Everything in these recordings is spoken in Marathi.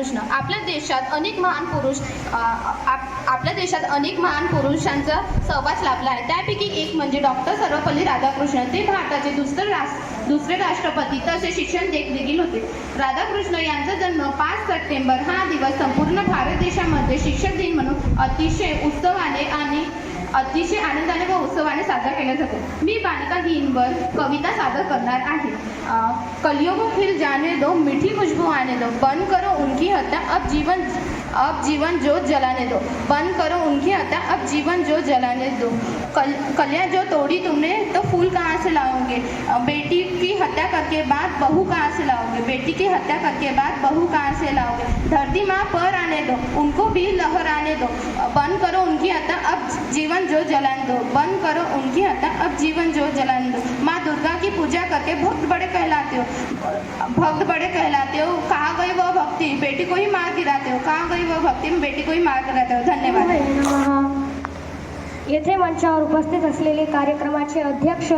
राधाकृष्ण. आपल्या देशात अनेक महान पुरुषांचा सहवास लाभला आहे. त्यापैकी एक म्हणजे डॉक्टर सर्वपल्ली राधाकृष्ण. ते भारताचे दुसरे राष्ट्रपती तसेच शिक्षण देखील होते. राधाकृष्ण यांचा जन्म 5 सप्टेंबर हा दिवस संपूर्ण भारत देशामध्ये शिक्षक दिन म्हणून अतिशय आनंदाने व उत्सवाने साजरा केला जातो. मी बालिका दिनवर कविता सादर करणार आहे. कलियों को खिल जाने दो, मीठी खुशबू आने दो, बंद करो उनकी हत्या, अब जीवन जोत जलाने दो, बंद करो उनकी हत्या, अब जीवन जोत जलाने दो. कलियां जो तोड़ी तुमने तो फूल कहाँ से लाओगे, बेटी की हत्या करके बाद बहू कहाँ से लाओगे, बेटी की हत्या करके बाद बहू कहाँ से लाओगे. धरती माँ पर आने दो, उनको भी लहराने दो, बंद करो उनकी हत्या, अब जीवन जोत जलाने दो, बंद करो उनकी हत्या, अब जीवन जोत जलाने दो. माँ दुर्गा की पूजा करके भक्त बड़े कहलाते हो. कहाँ गई वह भक्ति, बेटी को ही मार गिराते हो. कहाँ गई वह भक्ति, बेटी को ही मार गिराते हो. धन्यवाद. येथे मंचावर उपस्थित असलेले कार्यक्रमाचे अध्यक्ष,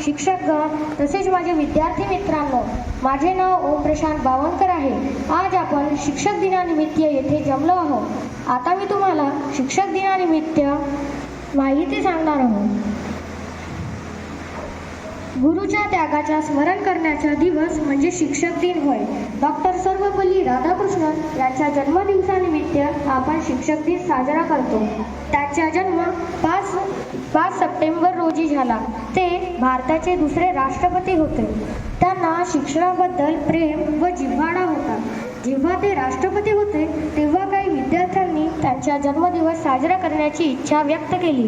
शिक्षकगण तसेच माझे विद्यार्थी मित्रांनो, माझे नाव ओम प्रशांत बावनकर आहे. आज आपण शिक्षक दिनानिमित्त येथे जमलो आहोत. आता मी तुम्हाला शिक्षक दिनानिमित्त माहिती सांगणार आहोत. गुरुच्या त्यागाचा स्मरण करण्याचा दिवस म्हणजे शिक्षक दिन होय. डॉक्टर सर्वपल्ली राधाकृष्णन यांच्या जन्मदिवसानिमित्त आपण शिक्षक दिन साजरा करतो. त्याचा जन्म 5 सप्टेंबर रोजी झाला. ते भारताचे दुसरे राष्ट्रपती होते. त्यांना शिक्षणाबद्दल प्रेम व जिव्हाळा होता. जेव्हा ते राष्ट्रपती होते तेव्हा काही विद्यार्थ्यांनी त्यांचा जन्मदिवस साजरा करण्याची इच्छा व्यक्त केली.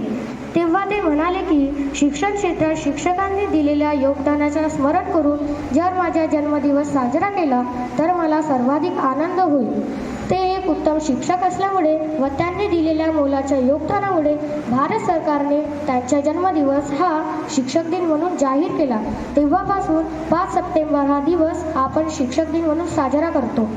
तेव्हा ते म्हणाले की शिक्षण क्षेत्रात शिक्षकांनी दिलेल्या योगदानाचे स्मरण करून जर माझा जन्मदिवस साजरा केला तर मला सर्वाधिक आनंद होईल. ते एक उत्तम शिक्षक असल्यामुळे व त्यांनी दिलेल्या मोलाच्या योगदानामुळे भारत सरकारने त्यांचा जन्मदिवस हा शिक्षक दिन म्हणून जाहीर केला. तेव्हापासून 5 सप्टेंबर हा दिवस आपण शिक्षक दिन म्हणून साजरा करतो.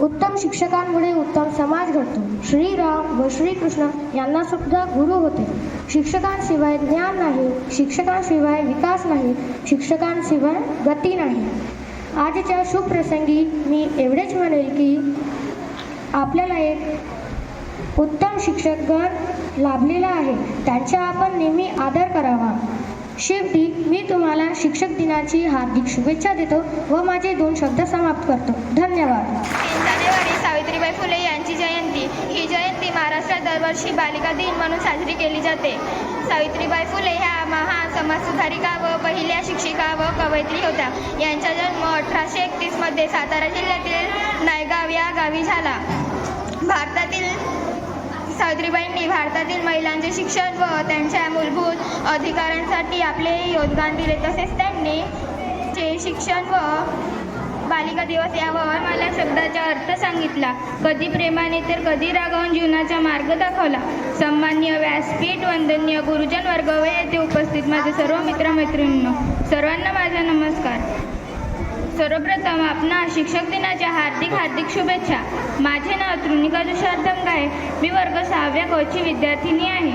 उत्तम शिक्षकांमुळे उत्तम समाज घडतो. श्रीराम व श्रीकृष्ण यांना सुद्धा गुरु होते. शिक्षकांशिवाय ज्ञान नाही, शिक्षकांशिवाय विकास नाही, शिक्षकांशिवाय गती नाही. आजच्या शुभ प्रसंगी मी एवढेच म्हणेल की आपल्याला एक उत्तम शिक्षकगण लाभलेला आहे. त्यांचा आपण नेहमी आदर करावा. शेवटी मी तुम्हाला शिक्षक दिनाची हार्दिक शुभेच्छा देतो व माझे 2 शब्द समाप्त करतो. धन्यवाद. 3 जानेवारी सावित्रीबाई फुले यांची जयंती. ही जयंती महाराष्ट्रात दरवर्षी बालिका दिन म्हणून साजरी केली जाते. सावित्रीबाई फुले ह्या महान समाजसुधारिका व पहिल्या शिक्षिका व कवयित्री होत्या. यांचा जन्म 1831 मध्ये सातारा जिल्ह्यातील नायगाव या गावी झाला. सावित्रीबाईंनी भारतातील महिलांचे शिक्षण व त्यांच्या मूलभूत अधिकारांसाठी आपले योगदान दिले. तसेच त्यांनी शिक्षण व बालिका दिवस यावर मला शब्दाचा अर्थ सांगितला. कधी प्रेमाने तर कधी रागावून जीवनाचा मार्ग दाखवला. सन्माननीय व्यासपीठ, वंदनीय गुरुजन वर्ग व येथे उपस्थित माझे सर्व मित्रमैत्रिणींनो, सर्वांना माझा नमस्कार. सर्वप्रथम आपणा शिक्षक दिनाच्या हार्दिक शुभेच्छा. माझे नाव तृणिका तुषार धमगाय. मी वर्ग 6व्या क ची विद्यार्थिनी आहे.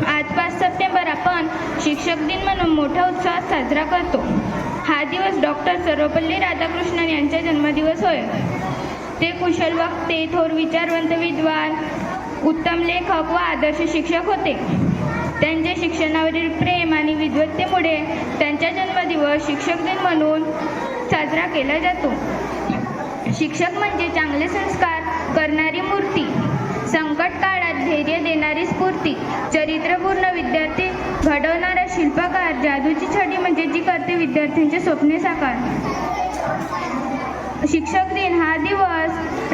आज 5 सप्टेंबर आपण शिक्षक दिन म्हणून मोठ्या उत्साहात साजरा करतो. हा दिवस डॉक्टर सर्वपल्ली राधाकृष्णन यांचा जन्मदिवस होय. ते कुशल वक्ते, थोर विचारवंत विद्वान, उत्तम लेखक व आदर्श शिक्षक होते. त्यांचे शिक्षणावरील प्रेम आणि विद्वत्तेमुळे त्यांचा जन्मदिवस शिक्षक दिन म्हणून साजरा केला जातो. शिक्षक म्हणजे चांगले संस्कार करणारी मूर्ती, संकट काळात धैर्य देणारी स्फूर्ती, चरित्रपूर्ण विद्यार्थी घडवणारा शिल्पकार, जादूची छडी म्हणजे जी करते विद्यार्थ्यांचे स्वप्ने साकार. शिक्षक दिन हा दिवस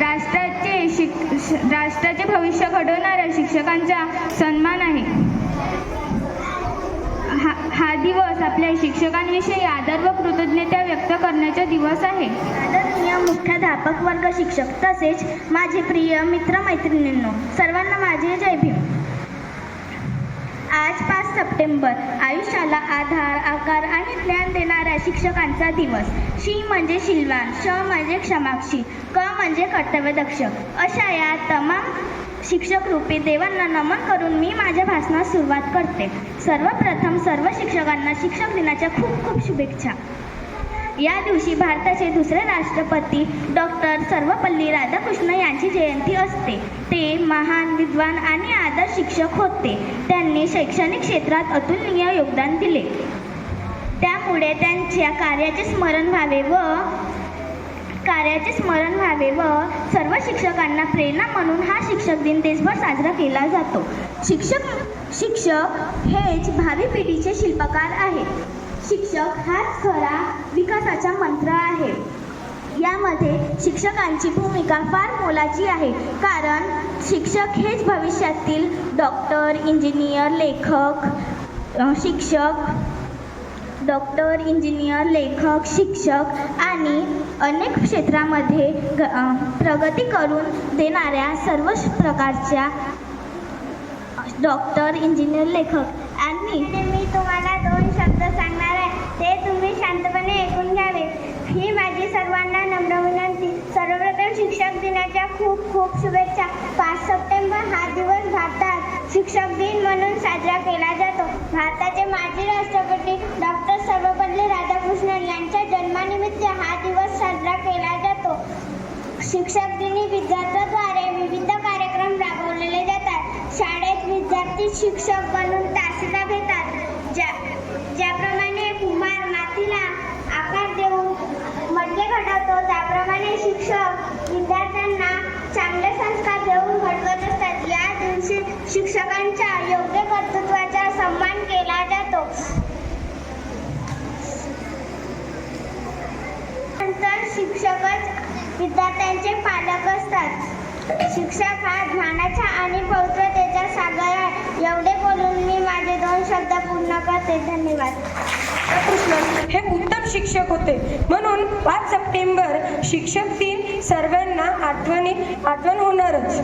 राष्ट्राचे भविष्य घडवणाऱ्या शिक्षकांचा सन्मान आहे. हा दिवस आपल्या शिक्षकांविषयी आदर व कृतज्ञता व्यक्त करण्याचा दिवस आहे. आदरणीय मुख्याध्यापक, वर्ग शिक्षक तसेच माझे प्रिय मित्रमैत्रिणींनो, सर्वांना माझे जय भीम. आज 5 सप्टेंबर आयुष्याला आधार, आकार आणि ज्ञान देणाऱ्या शिक्षकांचा दिवस. शी म्हणजे शीलवान, श म्हणजे क्षमाक्षी, क म्हणजे कर्तव्यदक्ष अशा या तमाम शिक्षक रूपी देवांना नमन करून मी माझ्या भाषणास सुरुवात करते. सर्वप्रथम सर्व शिक्षकांना शिक्षक दिनाच्या खूप खूप शुभेच्छा. या दिवशी भारताचे दुसरे राष्ट्रपती डॉक्टर सर्वपल्ली राधाकृष्ण यांची जयंती असते. ते महान विद्वान आणि आदर्श शिक्षक होते. त्यांनी शैक्षणिक क्षेत्रात अतुलनीय योगदान दिले. त्यामुळे त्यांच्या कार्याचे स्मरण व्हावे व सर्व शिक्षकांना प्रेरणा म्हणून हा शिक्षक दिन देशभर साजरा केला जातो. शिक्षक हेच भावी पिढीचे शिल्पकार आहेत. शिक्षक हाच खरा विकासाचा मंत्र आहे. यामध्ये शिक्षकांची भूमिका फार मोलाची आहे, कारण शिक्षक हेच भविष्यातील डॉक्टर, इंजिनियर, लेखक, शिक्षक आणि अनेक क्षेत्रामध्ये प्रगती करून देणाऱ्या सर्व प्रकारच्या डॉक्टर, इंजिनियर, लेखक आणि मी तुम्हाला 2 शब्द सांगणार आहे, ते तुम्ही शांतपणे ऐकून घ्यावे. ही माझी सर्वांना नम्र विनंती. सर्वप्रथम शिक्षक दिनाच्या खूप खूप शुभेच्छा. 5 सप्टेंबर हा दिवस भारतात शिक्षक दिन म्हणून साजरा केला जातो. भारताचे माजी राष्ट्रपती डॉक्टर सर्वपल्ली राधाकृष्णन यांच्या जन्मानिमित्त हा दिवस साजरा केला जातो. शिक्षक दिनी विद्यार्थ्यांद्वारे विविध कार्यक्रम राबवलेले जातात. शाळेत विद्यार्थी शिक्षक बनून तासिका घेतात. ज्याप्रमाणे कुंभार मातीला आकार देऊन मडके घडवतो, त्याप्रमाणे शिक्षक विद्यार्थ्यांना चांगले संस्कार देऊन घडवत असतात. या दिवशी शिक्षकांच्या योग्य कर्तृत्वाचा सन्मान केला जातो. नंतर शिक्षकच विद्यार्थ्यांचे पालक असतात. शिक्षक हा ज्ञानाचा आणि पवित्रतेचा सागर आहे. एवढे बोलून मी माझे 2 शब्द पूर्ण करते. धन्यवाद. कृष्णन हे उत्तम शिक्षक होते, म्हणून 5 सप्टेंबर शिक्षक दिन सर्वांना आठवण होणारच.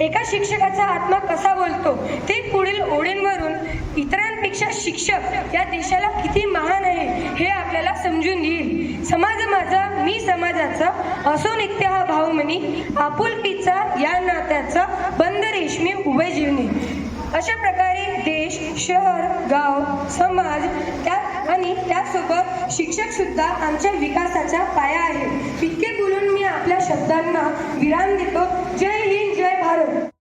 एका शिक्षकाचा आत्मा कसा बोलतो ते पुढील ओळींवरून इतरांपेक्षा शिक्षक या देशाला किती महान आहे हे आपल्याला समजून येईल. समाज माझा, मी समाजाचा, असो नित्य हा भावमनी, आपुलकीचा या नात्याचा बंद रेशमी उभे जीवनी. अशा प्रकारे देश, शहर, गाव, समाज आणि त्यासोबत शिक्षक सुद्धा आमच्या विकासाचा पाया आहे. इतके बोलून मी आपल्या शब्दांना विराम देतो. जय हिंद, जय भारत.